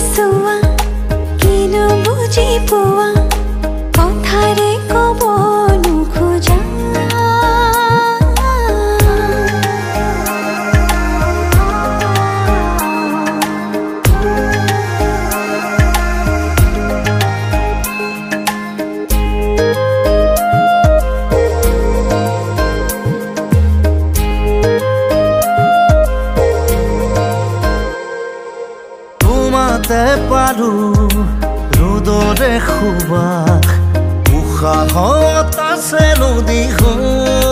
চোৱা কিনো বুজি পোৱা কথাৰে ক'ব নোখোজা পাৰো ৰুদৰে খুবাস উশাহত আছে নদীখন